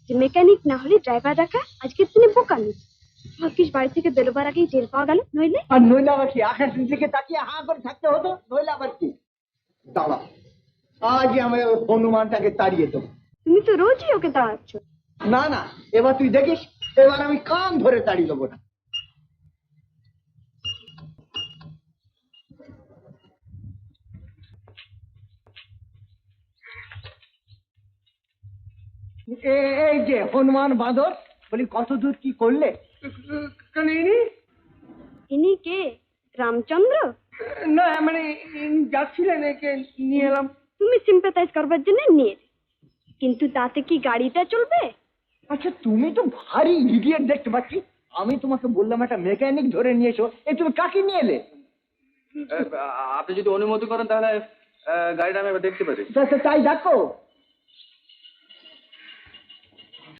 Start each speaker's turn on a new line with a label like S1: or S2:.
S1: যে মেকানিক না হলে ড্রাইভার রাখা আজকের দিনে বোকামি। ভাগ্যিস বাড়ি থেকে বেরোবার আগেই টের পাওয়া গেল, নইলে
S2: আবার কি আকাশের দিকে তাকিয়ে হাঁ করে থাকতে হতো, নইলে আবার কি। দাঁড়া, আজই আমি ওই হনুমানটাকে তাড়িয়ে দেবো।
S1: তুমি তো রোজই ওকে দাঁড়াচ্ছ।
S2: না না, এবার তুই দেখিস, এবার আমি কান ধরে তাড়িয়ে দেবো না। এই যে হনুমান বাঁদর, বলি কত দূর কি করলে?
S1: ইনি কে? রামচন্দ্র?
S2: না মানে যাচ্ছিলেন, একে নিয়ে এলাম।
S1: তুমি সিম্পাথাইজ করবার জন্য নিয়ে, কিন্তু তাতে কি গাড়িটা চলবে?
S2: আচ্ছা, তুমি তো ভারী ইডিয়েট দেখতে পাচ্ছি। আমি তোমাকে বললাম একটা মেকানিক ধরে নিয়ে এসো, তুমি কাকে নিয়ে এলে?
S3: আপনি যদি অনুমতি করেন তাহলে গাড়িটা আমি এবার দেখতে পারি।
S2: তাই দেখো।